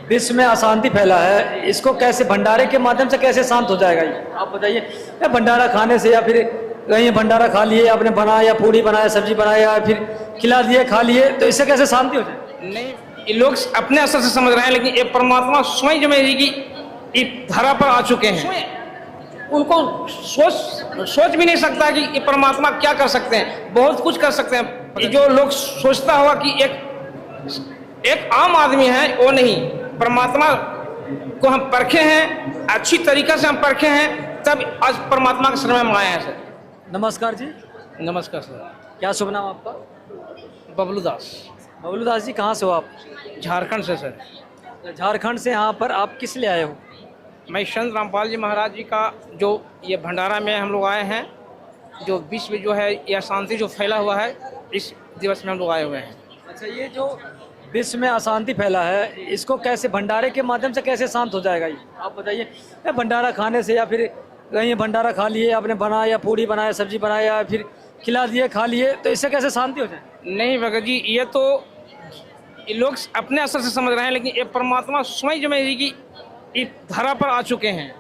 विश्व में अशांति फैला है, इसको कैसे भंडारे के माध्यम से कैसे शांत हो जाएगा ये आप बताइए। या भंडारा खाने से, या फिर कहीं भंडारा खा लिए, आपने बनाया या पूड़ी बनाया, सब्जी बनाया, या फिर खिला दिए खा लिए, तो इससे कैसे शांति हो जाए? नहीं, ये लोग अपने असर से समझ रहे हैं, लेकिन ये परमात्मा स्वयं जो मेरी की इस धरा पर आ चुके हैं, उनको सोच भी नहीं सकता कि ये परमात्मा क्या कर सकते हैं, बहुत कुछ कर सकते हैं। ये जो लोग सोचता होगा कि एक आम आदमी है, वो नहीं, परमात्मा को हम परखे हैं, अच्छी तरीके से हम परखे हैं, तब आज परमात्मा के शरण में हम आए हैं। सर नमस्कार जी। नमस्कार सर। क्या शुभ नाम आपका? बबलू दास। बबलू दास जी, कहाँ से हो आप? झारखंड से सर। झारखंड से। यहाँ पर आप किस लिए आए हो? मैं संत रामपाल जी महाराज जी का जो ये भंडारा में हम लोग आए हैं, जो विश्व जो है यह शांति जो फैला हुआ है, इस दिवस में हम लोग आए हुए हैं। अच्छा, ये जो विश्व में अशांति फैला है, इसको कैसे भंडारे के माध्यम से कैसे शांत हो जाएगा ये आप बताइए। या भंडारा खाने से, या फिर कहीं भंडारा खा लिए, आपने बनाया या पूड़ी बनाया, सब्जी बनाया, या फिर खिला दिए खा लिए, तो इससे कैसे शांति हो जाए? नहीं भगत जी, ये लोग अपने असर से समझ रहे हैं, लेकिन ये परमात्मा स्वयं जो मेरी की इस धरा पर आ चुके हैं,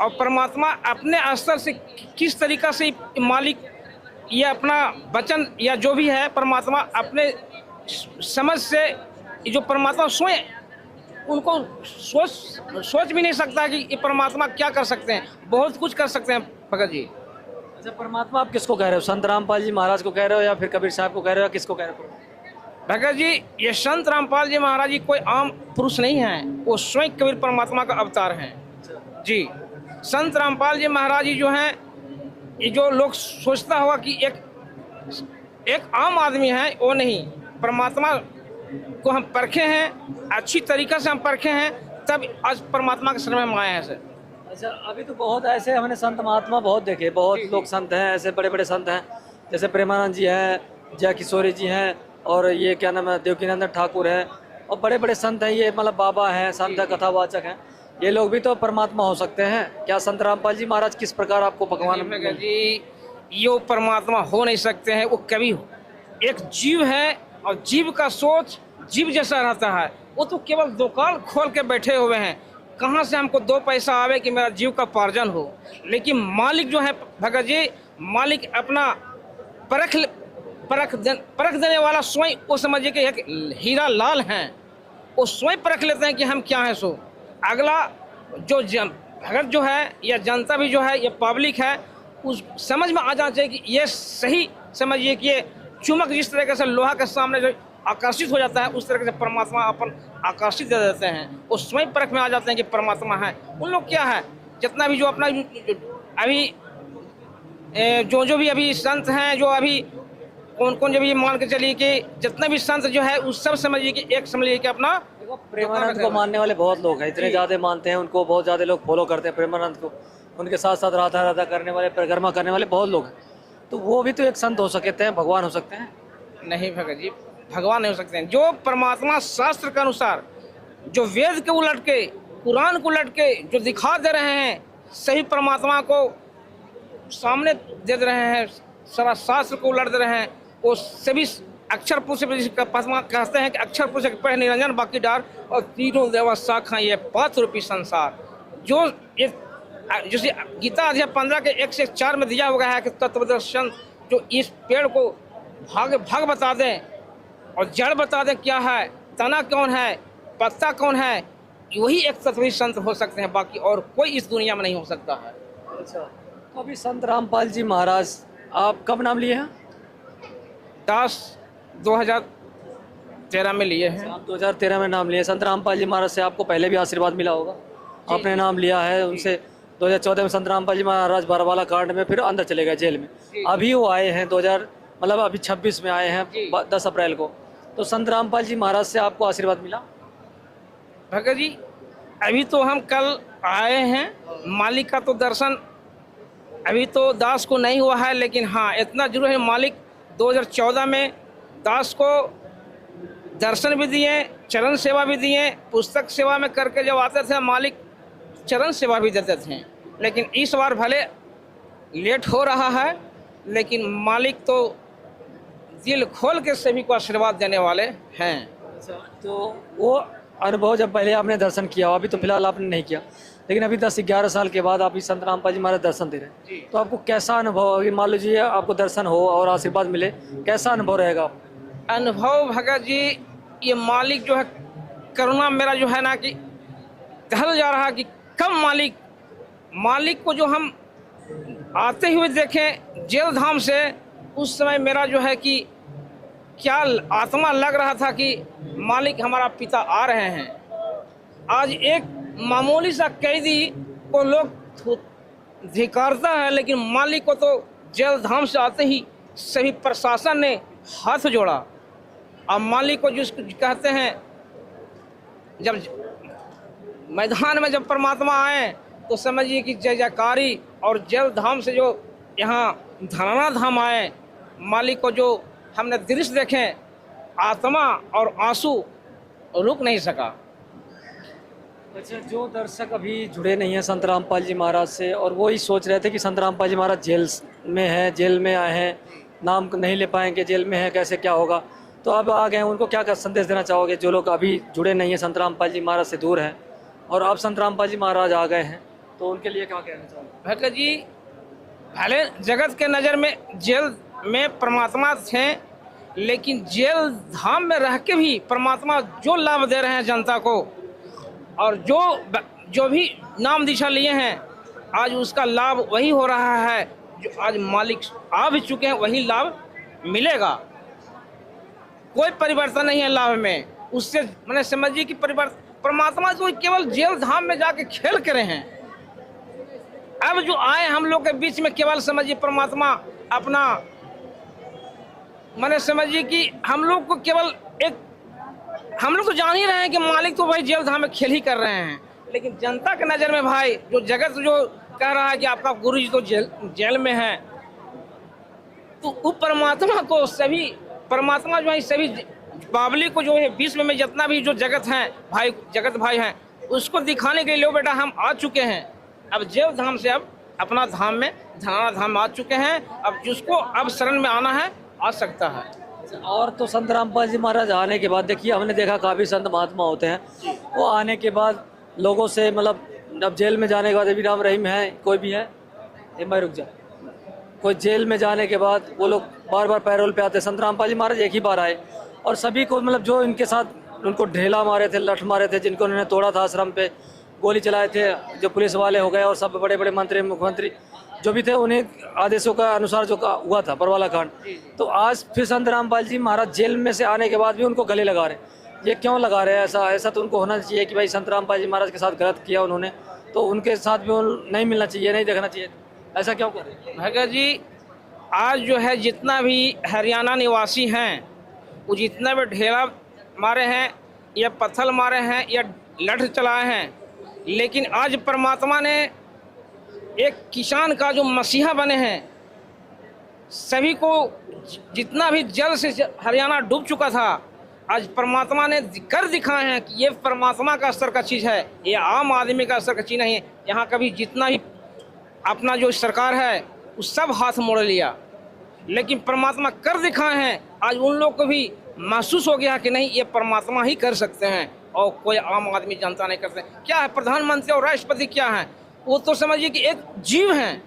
और परमात्मा अपने स्तर से किस तरीका से मालिक ये अपना वचन या जो भी है, परमात्मा अपने समझ से जो परमात्मा स्वयं उनको सोच भी नहीं सकता कि ये परमात्मा क्या कर सकते हैं, बहुत कुछ कर सकते हैं भगत जी। अच्छा, परमात्मा आप किसको कह रहे हो? संत रामपाल जी महाराज को कह रहे हो, या फिर कबीर साहब को कह रहे हो, या किसको कह रहे हो? भगत जी, ये संत रामपाल जी महाराज जी कोई आम पुरुष नहीं है, वो स्वयं कबीर परमात्मा का अवतार हैं जी। संत रामपाल जी महाराज जी जो हैं, ये जो लोग सोचता होगा कि एक आम आदमी है, वो नहीं, परमात्मा को हम परखे हैं, अच्छी तरीके से हम परखे हैं, तब आज परमात्मा के शरण में हम आए हैं सर। अच्छा, अभी तो बहुत ऐसे हमने संत महात्मा बहुत देखे, बहुत लोग संत हैं, ऐसे बड़े बड़े संत हैं, जैसे प्रेमानंद जी हैं, जय किशोरी जी हैं, और ये क्या नाम है, देवकीनंदन ठाकुर हैं, और बड़े बड़े संत हैं, ये मतलब बाबा हैं, संत है, कथावाचक हैं, ये लोग भी तो परमात्मा हो सकते हैं। क्या संत रामपाल जी महाराज किस प्रकार आपको भगवान? जी, ये परमात्मा हो नहीं सकते हैं, वो कभी एक जीव है, और जीव का सोच जीव जैसा रहता है, वो तो केवल दुकान खोल के बैठे हुए हैं, कहाँ से हमको दो पैसा आवे कि मेरा जीव का पार्जन हो। लेकिन मालिक जो है भगत जी, मालिक अपना परख देने वाला स्वयं, वो समझिए कि एक हीरा लाल हैं, वो स्वयं परख लेते हैं कि हम क्या हैं। सो अगला जो भगत जो है, या जनता भी जो है, ये पब्लिक है, उस समझ में आ जाना चाहिए कि ये सही समझिए कि ये चुमक जिस तरीके से लोहा के सामने जो आकर्षित हो जाता है, उस तरीके से परमात्मा अपन आकर्षित दे देते हैं, वो स्वयं परख में आ जाते हैं कि परमात्मा है। उन लोग क्या है, जितना भी जो अपना अभी जो भी अभी संत हैं, जो अभी कौन जो भी मान के चलिए कि जितना भी संत जो है, उस सब समझिए कि एक समझिए कि अपना प्रेमानंद को मानने वाले बहुत लोग हैं, इतने ज्यादा मानते हैं उनको, बहुत ज्यादा लोग फॉलो करते हैं प्रेमानंद को, उनके साथ साथ राधा राधा करने वाले, परिक्रमा करने वाले बहुत लोग हैं, तो वो भी तो एक संत हो सकते हैं, भगवान हो सकते हैं। नहीं भगत जी, भगवान नहीं हो सकते हैं। जो परमात्मा शास्त्र के अनुसार, जो वेद के उलट के, कुरान को उलट के जो दिखा दे रहे हैं, सही परमात्मा को सामने दे रहे हैं, सारा शास्त्र को उलट दे रहे हैं, वो सभी अक्षर पुरुष परमात्मा कहते हैं कि अक्षर पुरुष पढ़ निरंजन बाकी डार, और तीनों देवा शाखा ये पात्र रूपी संसार। जो ये जैसे गीता अध्याय 15 के 1 से 4 में दिया हुआ है कि तत्वदर्शन, जो इस पेड़ को भाग बता दें और जड़ बता दें क्या है, तना कौन है, पत्ता कौन है, वही एक तत्वी संत हो सकते हैं, बाकी और कोई इस दुनिया में नहीं हो सकता है। अच्छा, तो अभी संत रामपाल जी महाराज, आप कब नाम लिए हैं? दास 2013 में लिए हैं। आप 2013 में नाम लिए। संत रामपाल जी महाराज से आपको पहले भी आशीर्वाद मिला होगा, आपने नाम लिया है उनसे। 2014 में संत रामपाल जी महाराज बारावाला कांड में फिर अंदर चले गए जेल में, अभी वो आए हैं 2000 मतलब अभी 26 में आए हैं 10 अप्रैल को। तो संत रामपाल जी महाराज से आपको आशीर्वाद मिला? भगत जी, अभी तो हम कल आए हैं, मालिक का तो दर्शन अभी तो दास को नहीं हुआ है, लेकिन हाँ इतना जरूर है, मालिक 2014 में दास को दर्शन भी दिए, चरण सेवा भी दिए, पुस्तक सेवा में करके जब आते थे मालिक चरण सेवा भी देते थे। लेकिन इस बार भले लेट हो रहा है, लेकिन मालिक तो दिल खोल के सभी को आशीर्वाद देने वाले हैं। अच्छा, तो वो अनुभव जब पहले आपने दर्शन किया हो, अभी तो फिलहाल आपने नहीं किया, लेकिन अभी 10-11 साल के बाद आप इस संत रामपाल जी महाराज दर्शन दे रहे हैं, तो आपको कैसा अनुभव, अगर मान लीजिए आपको दर्शन हो और आशीर्वाद मिले, कैसा अनुभव रहेगा? अनुभव भगत जी, ये मालिक जो है करुणा मेरा जो है ना कि टहल जा रहा कि कब मालिक को जो हम आते हुए देखें जेल धाम से, उस समय मेरा जो है कि क्या आत्मा लग रहा था कि मालिक हमारा पिता आ रहे हैं। आज एक मामूली सा कैदी को लोग धिक्कारता है, लेकिन मालिक को तो जेल धाम से आते ही सभी प्रशासन ने हाथ जोड़ा। अब मालिक को जिसको कहते हैं, जब मैदान में जब परमात्मा आए तो समझिए कि जय जयकारी, और जेल धाम से जो यहाँ धनाना धाम आए, मालिक को जो हमने दृश्य देखे, आत्मा और आंसू रुक नहीं सका। अच्छा, जो दर्शक अभी जुड़े नहीं हैं संत रामपाल जी महाराज से, और वो ही सोच रहे थे कि संत रामपाल जी महाराज जेल में आए हैं, नाम नहीं ले पाएंगे, जेल में है, कैसे क्या होगा, तो अब आ गए, उनको क्या संदेश देना चाहोगे जो लोग अभी जुड़े नहीं हैं, संत रामपाल जी महाराज से दूर हैं, और अब संत रामपाल जी महाराज आ गए हैं, तो उनके लिए क्या कहना चाहोगे? भगत जी, भले जगत के नज़र में जेल में परमात्मा थे, लेकिन जेल धाम में रह के भी परमात्मा जो लाभ दे रहे हैं जनता को, और जो भी नाम दीक्षा लिए हैं, आज उसका लाभ वही हो रहा है जो आज मालिक आ भी चुके हैं, वही लाभ मिलेगा। कोई परिवर्तन नहीं है लाभ में। उससे मैंने समझिए कि परमात्मा तो केवल जेल धाम में जाके खेल करे हैं। अब जो आए हम लोग के बीच में, केवल समझिए परमात्मा अपना, मैंने समझिए कि हम लोग को केवल हम लोग तो जान ही रहे हैं कि मालिक तो भाई जेल धाम में खेल ही कर रहे हैं, लेकिन जनता के नज़र में भाई जो जगत जो कह रहा है कि आपका गुरु जी तो जेल में है, तो वो परमात्मा को सभी परमात्मा जो है सभी पब्लिक को जो है विश्व में जितना भी जो जगत भाई हैं, उसको दिखाने के लिए बेटा हम आ चुके हैं। अब जेल धाम से अब अपना धाम में धनाना धाम आ चुके हैं। अब जिसको अब शरण में आना है आ सकता है। और तो संत रामपाल जी महाराज आने के बाद देखिए, हमने देखा काफ़ी संत महात्मा होते हैं, वो आने के बाद लोगों से, मतलब अब जेल में जाने के बाद, अभी राम रहीम है, कोई भी है, मैं रुक जा, कोई जेल में जाने के बाद वो लोग बार बार पैरोल पे आते। संत रामपाल जी महाराज एक ही बार आए, और सभी को, मतलब जो इनके साथ उनको ढेला मारे थे, लठ मारे थे, जिनको उन्होंने तोड़ा था, आश्रम पे गोली चलाए थे, जो पुलिस वाले हो गए, और सब बड़े बड़े मंत्री मुख्यमंत्री जो भी थे, उन्हें आदेशों का अनुसार जो हुआ था बरवाला कांड, तो आज फिर संत रामपाल जी महाराज जेल में से आने के बाद भी उनको गले लगा रहे हैं। ये क्यों लगा रहे हैं? ऐसा तो उनको होना चाहिए कि भाई संत रामपाल जी महाराज के साथ गलत किया उन्होंने, तो उनके साथ भी नहीं मिलना चाहिए, नहीं देखना चाहिए, ऐसा क्यों कर रहे हैं? भगत जी, आज जो है जितना भी हरियाणा निवासी हैं, वो जितना भी ढेला मारे हैं या पत्थर मारे हैं या लठ चलाए हैं, लेकिन आज परमात्मा ने एक किसान का जो मसीहा बने हैं, सभी को जितना भी जल से हरियाणा डूब चुका था, आज परमात्मा ने कर दिखाए हैं कि ये परमात्मा का स्तर का चीज़ है, ये आम आदमी का स्तर का चीज़ नहीं है। यहाँ कभी जितना ही अपना जो सरकार है वो सब हाथ मोड़ लिया, लेकिन परमात्मा कर दिखाए हैं। आज उन लोग को भी महसूस हो गया कि नहीं, ये परमात्मा ही कर सकते हैं और कोई आम आदमी जनता नहीं करते। क्या है, प्रधानमंत्री और राष्ट्रपति क्या है? वो तो समझिए कि एक जीव हैं,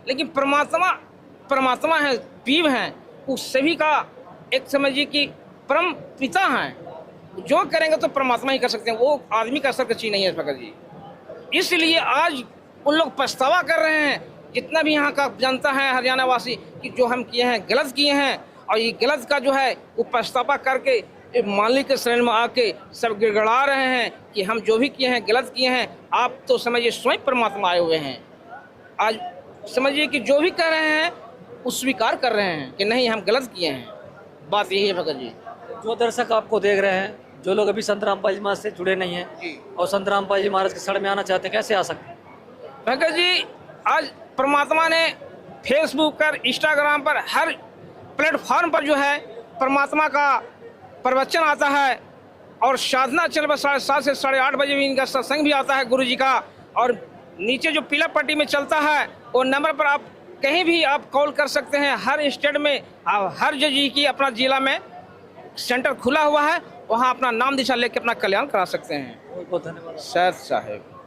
लेकिन परमात्मा है, पीव हैं, वो सभी का एक समझिए कि परम पिता हैं। जो करेंगे तो परमात्मा ही कर सकते हैं, वो आदमी का असर का चीज नहीं है भगत जी। इसलिए आज उन लोग पछतावा कर रहे हैं, जितना भी यहाँ का जनता है हरियाणा वासी, कि जो हम किए हैं गलत किए हैं, और ये गलत का जो है वो पछतावा करके मालिक के शरण में आके सब गिड़गड़ा रहे हैं कि हम जो भी किए हैं गलत किए हैं। आप तो समझिए स्वयं परमात्मा आए हुए हैं। आज समझिए कि जो भी कह रहे हैं वो स्वीकार कर रहे हैं कि नहीं, हम गलत किए हैं। बात यही है भगत जी। जो दर्शक आपको देख रहे हैं, जो लोग अभी संत रामपाल जी महाराज से जुड़े नहीं हैं और संत रामपाल जी महाराज के शरण में आना चाहते हैं, कैसे आ सकते हैं? भगत जी, आज परमात्मा ने फेसबुक पर, इंस्टाग्राम पर, हर प्लेटफॉर्म पर जो है परमात्मा का प्रवचन आता है, और साधना चल 7:30 से 8:30 बजे भी इनका सत्संग भी आता है गुरु जी का। और नीचे जो पीला पट्टी में चलता है वो नंबर पर आप कहीं भी आप कॉल कर सकते हैं। हर स्टेट में, हर जी की अपना जिला में सेंटर खुला हुआ है, वहाँ अपना नाम दिशा लेके अपना कल्याण करा सकते हैं। बहुत बहुत धन्यवाद। सैयद साहब।